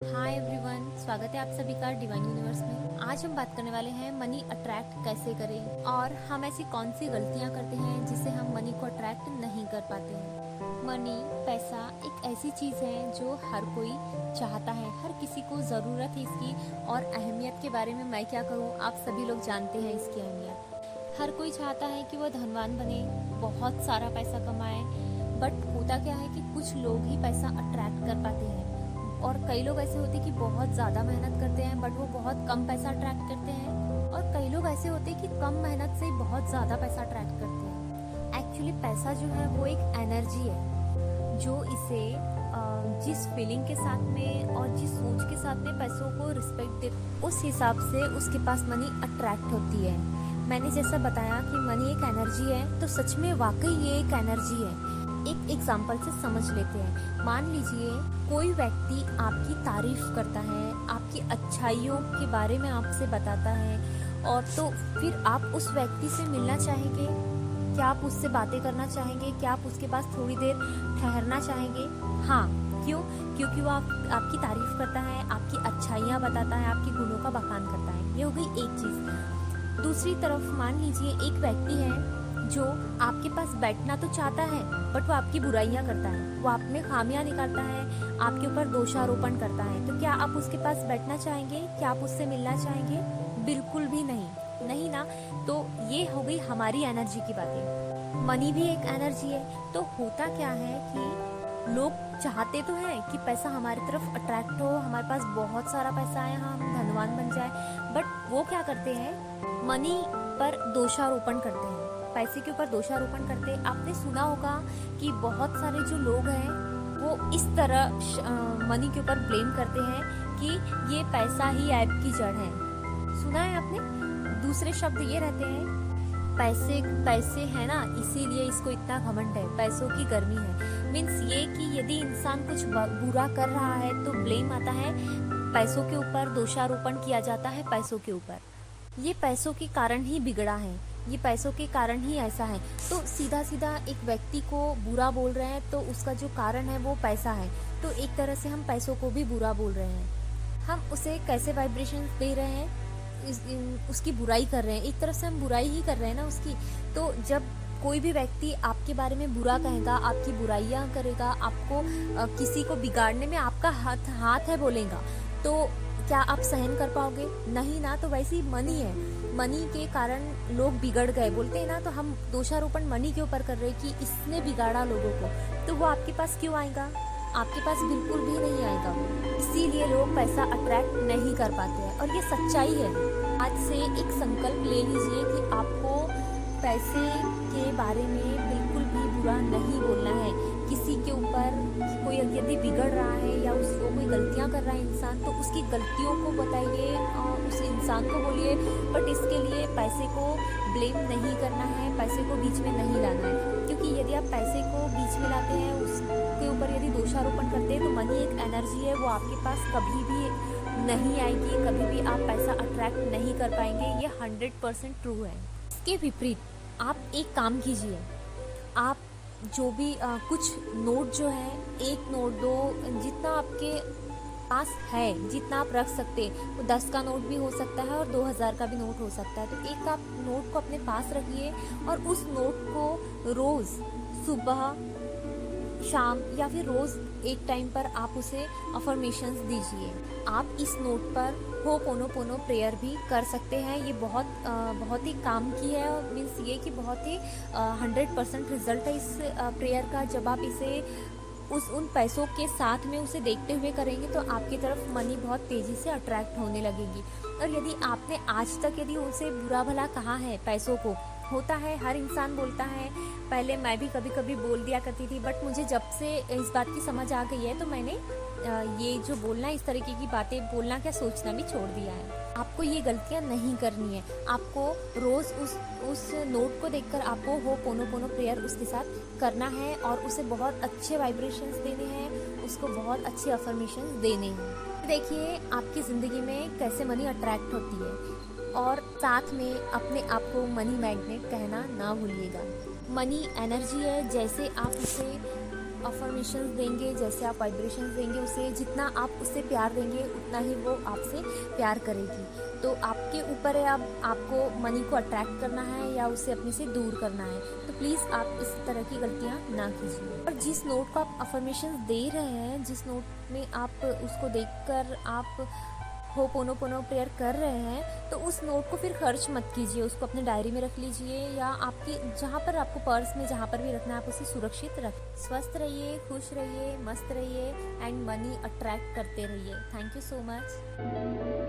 Hi everyone, स्वागत है आप सभी का डिवाइन यूनिवर्स में। आज हम बात करने वाले हैं मनी अट्रैक्ट कैसे करें और हम ऐसी कौन सी गलतियां करते हैं जिससे हम मनी को अट्रैक्ट नहीं कर पाते हैं। मनी, पैसा एक ऐसी चीज़ है जो हर कोई चाहता है, हर किसी को ज़रूरत है इसकी। और अहमियत के बारे में मैं क्या कहूँ, आप सभी लोग जानते हैं इसकी अहमियत। हर कोई चाहता है कि वह धनवान बने, बहुत सारा पैसा कमाए, बट होता क्या है कि कुछ लोग ही पैसा अट्रैक्ट कर पाते हैं और कई लोग ऐसे होते हैं कि बहुत ज़्यादा मेहनत करते हैं बट वो बहुत कम पैसा अट्रैक्ट करते हैं। और कई लोग ऐसे होते हैं कि कम मेहनत से ही बहुत ज़्यादा पैसा अट्रैक्ट करते हैं। एक्चुअली पैसा जो है वो एक एनर्जी है जो इसे जिस फीलिंग के साथ में और जिस सोच के साथ में पैसों को रिस्पेक्ट दे, उस हिसाब से उसके पास मनी अट्रैक्ट होती है। मैंने जैसा बताया कि मनी एक एनर्जी है, तो सच में वाकई ये एक एनर्जी है। एक एग्जाम्पल से समझ लेते हैं। मान लीजिए कोई व्यक्ति आपकी तारीफ करता है, आपकी अच्छाइयों के बारे में आपसे बताता है, और तो फिर आप उस व्यक्ति से मिलना चाहेंगे? क्या आप उससे बातें करना चाहेंगे? क्या आप उसके पास थोड़ी देर ठहरना चाहेंगे? हाँ, क्यों? क्योंकि वो आपकी तारीफ करता है, आपकी अच्छाइयाँ बताता है, आपके गुणों का बखान करता है। ये हो गई एक चीज़। दूसरी तरफ मान लीजिए एक व्यक्ति है जो आपके पास बैठना तो चाहता है बट वो आपकी बुराइयां करता है, वो आप में खामियां निकालता है, आपके ऊपर दोषारोपण करता है। तो क्या आप उसके पास बैठना चाहेंगे? क्या आप उससे मिलना चाहेंगे? बिल्कुल भी नहीं, नहीं ना। तो ये हो गई हमारी एनर्जी की बातें। मनी भी एक एनर्जी है। तो होता क्या है कि लोग चाहते तो हैं कि पैसा हमारी तरफ अट्रैक्ट हो, हमारे पास बहुत सारा पैसा आए, हम धनवान बन जाए, बट वो क्या करते हैं, मनी पर दोषारोपण करते हैं, पैसे के ऊपर दोषारोपण करते हैं। आपने सुना होगा कि बहुत सारे जो लोग हैं वो इस तरह मनी के ऊपर ब्लेम करते हैं कि ये पैसा ही ऐब की जड़ है। सुना है आपने? दूसरे शब्द ये रहते हैं, पैसे पैसे है ना, इसीलिए इसको इतना घमंड है, पैसों की गर्मी है। मीन्स ये कि यदि इंसान कुछ बुरा कर रहा है तो ब्लेम आता है पैसों के ऊपर, दोषारोपण किया जाता है पैसों के ऊपर। ये पैसों के कारण ही बिगड़ा है, ये पैसों के कारण ही ऐसा है। तो सीधा सीधा एक व्यक्ति को बुरा बोल रहे हैं तो उसका जो कारण है वो पैसा है। तो एक तरह से हम पैसों को भी बुरा बोल रहे हैं। हम उसे कैसे वाइब्रेशन दे रहे हैं, उसकी बुराई कर रहे हैं। एक तरफ से हम बुराई ही कर रहे हैं ना उसकी। तो जब कोई भी व्यक्ति आपके बारे में बुरा कहेगा, आपकी बुराइयां करेगा, आपको किसी को बिगाड़ने में आपका हाथ है बोलेगा, तो क्या आप सहन कर पाओगे? नहीं ना। तो वैसे ही मनी है, मनी के कारण लोग बिगड़ गए बोलते हैं ना। तो हम दोषारोपण मनी के ऊपर कर रहे हैं कि इसने बिगाड़ा लोगों को, तो वो आपके पास क्यों आएगा? आपके पास बिल्कुल भी नहीं आएगा वो। इसीलिए लोग पैसा अट्रैक्ट नहीं कर पाते हैं, और ये सच्चाई है। आज से एक संकल्प ले लीजिए कि आपको पैसे के बारे में बिल्कुल भी बुरा नहीं बोलना है। किसी के ऊपर कोई यदि बिगड़ रहा है या उसको कोई गलतियां कर रहा है इंसान, तो उसकी गलतियों को बताइए और उस इंसान को बोलिए, बट इसके लिए पैसे को ब्लेम नहीं करना है, पैसे को बीच में नहीं लाना है। क्योंकि यदि आप पैसे को बीच में लाते हैं, उसके ऊपर यदि दोषारोपण करते हैं, तो मनी एक एनर्जी है, वो आपके पास कभी भी नहीं आएगी, कभी भी आप पैसा अट्रैक्ट नहीं कर पाएंगे। ये 100% ट्रू है। इसके विपरीत आप एक काम कीजिए, आप जो भी कुछ नोट जो है, एक नोट, दो, जितना आपके पास है, जितना आप रख सकते हैं, वो 10 का नोट भी हो सकता है और 2000 का भी नोट हो सकता है। तो एक आप नोट को अपने पास रखिए और उस नोट को रोज़ सुबह, शाम या फिर रोज़ एक टाइम पर आप उसे अफर्मेशंस दीजिए। आप इस नोट पर होपोनोपोनो प्रेयर भी कर सकते हैं। ये बहुत ही काम की है, और मीन्स ये कि बहुत ही 100% रिजल्ट है इस प्रेयर का। जब आप इसे उन पैसों के साथ में उसे देखते हुए करेंगे तो आपकी तरफ मनी बहुत तेज़ी से अट्रैक्ट होने लगेगी। और यदि आपने आज तक यदि उसे बुरा भला कहा है पैसों को, होता है, हर इंसान बोलता है। पहले मैं भी कभी कभी बोल दिया करती थी, बट मुझे जब से इस बात की समझ आ गई है तो मैंने ये जो बोलना, इस तरीके की बातें बोलना, क्या सोचना भी छोड़ दिया है। आपको ये गलतियां नहीं करनी है। आपको रोज़ उस नोट को देखकर आपको होपोनोपोनो प्रेयर उसके साथ करना है और उसे बहुत अच्छे वाइब्रेशंस देने हैं, उसको बहुत अच्छे अफर्मेशंस देने हैं। देखिए आपकी ज़िंदगी में कैसे मनी अट्रैक्ट होती है, और साथ में अपने आप को मनी मैग्नेट कहना ना भूलिएगा। मनी एनर्जी है, जैसे आप उसे अफर्मेशंस देंगे, जैसे आप वाइब्रेशंस देंगे उसे, जितना आप उससे प्यार देंगे उतना ही वो आपसे प्यार करेगी। तो आपके ऊपर है अब आपको मनी को अट्रैक्ट करना है या उसे अपने से दूर करना है। तो प्लीज़ आप इस तरह की गलतियाँ ना कीजिए। और जिस नोट को आप अफर्मेशंस दे रहे हैं, जिस नोट में आप उसको देखकर आप होपोनोपोनो प्रेयर कर रहे हैं, तो उस नोट को फिर खर्च मत कीजिए, उसको अपने डायरी में रख लीजिए या आपकी जहाँ पर आपको पर्स में जहाँ पर भी रखना है आप उसे सुरक्षित रख। स्वस्थ रहिए, खुश रहिए, मस्त रहिए एंड मनी अट्रैक्ट करते रहिए। Thank you so much.